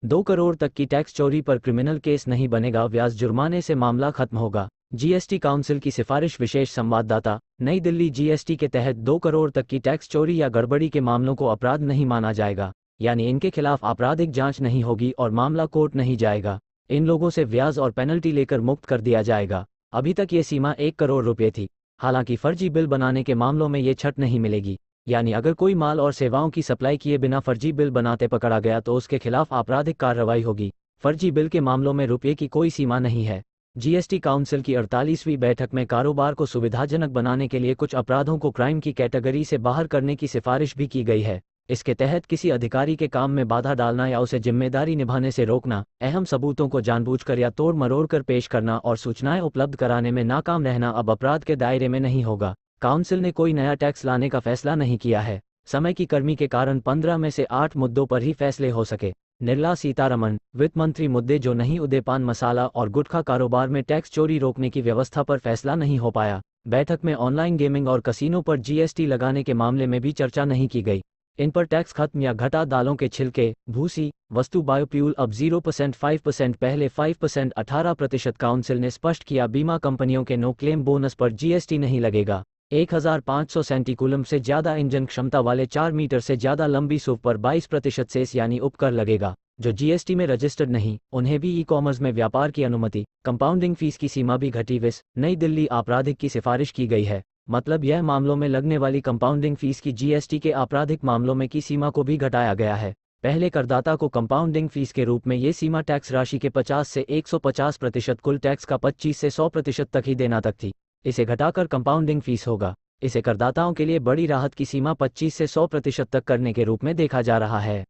2 करोड़ तक की टैक्स चोरी पर क्रिमिनल केस नहीं बनेगा, ब्याज जुर्माने से मामला खत्म होगा। जीएसटी काउंसिल की सिफारिश। विशेष संवाददाता, नई दिल्ली। जीएसटी के तहत 2 करोड़ तक की टैक्स चोरी या गड़बड़ी के मामलों को अपराध नहीं माना जाएगा, यानी इनके खिलाफ आपराधिक जांच नहीं होगी और मामला कोर्ट नहीं जाएगा। इन लोगों से ब्याज और पेनल्टी लेकर मुक्त कर दिया जाएगा। अभी तक ये सीमा 1 करोड़ रुपये थी। हालांकि फर्जी बिल बनाने के मामलों में ये छट नहीं मिलेगी, यानी अगर कोई माल और सेवाओं की सप्लाई किए बिना फर्जी बिल बनाते पकड़ा गया तो उसके खिलाफ आपराधिक कार्रवाई होगी। फर्जी बिल के मामलों में रुपये की कोई सीमा नहीं है। जीएसटी काउंसिल की 48वीं बैठक में कारोबार को सुविधाजनक बनाने के लिए कुछ अपराधों को क्राइम की कैटेगरी से बाहर करने की सिफारिश भी की गई है। इसके तहत किसी अधिकारी के काम में बाधा डालना या उसे जिम्मेदारी निभाने से रोकना, अहम सबूतों को जानबूझकर या तोड़ मरोड़ कर पेश करना और सूचनाएं उपलब्ध कराने में नाकाम रहना अब अपराध के दायरे में नहीं होगा। काउंसिल ने कोई नया टैक्स लाने का फैसला नहीं किया है। समय की कमी के कारण 15 में से 8 मुद्दों पर ही फैसले हो सके। निर्मला सीतारमण, वित्त मंत्री। मुद्दे जो नहीं उदे पान मसाला और गुटखा कारोबार में टैक्स चोरी रोकने की व्यवस्था पर फैसला नहीं हो पाया। बैठक में ऑनलाइन गेमिंग और कसीनो पर जीएसटी लगाने के मामले में भी चर्चा नहीं की गई। इन पर टैक्स खत्म या घटा। दालों के छिलके, भूसी वस्तु, बायोफ्यूल अब 0% 5%, पहले 5% 18%। काउंसिल ने स्पष्ट किया बीमा कंपनियों के नो क्लेम बोनस पर जीएसटी नहीं लगेगा। 1500 सेंटिकुलम से ज़्यादा इंजन क्षमता वाले 4 मीटर से ज़्यादा लंबी सूफ पर 22% सेस यानी उपकर लगेगा। जो जीएसटी में रजिस्टर्ड नहीं, उन्हें भी ई-कॉमर्स में व्यापार की अनुमति। कंपाउंडिंग फीस की सीमा भी घटी। नई दिल्ली। आपराधिक की सिफारिश की गई है, मतलब यह मामलों में लगने वाली कंपाउंडिंग फीस की जीएसटी के आपराधिक मामलों में की सीमा को भी घटाया गया है। पहले करदाता को कंपाउंडिंग फीस के रूप में ये सीमा टैक्स राशि के 50 से 150%, कुल टैक्स का 25 से 100% तक ही देना तक थी। इसे घटाकर कंपाउंडिंग फीस होगा। इसे करदाताओं के लिए बड़ी राहत की सीमा 25 से 100% तक करने के रूप में देखा जा रहा है।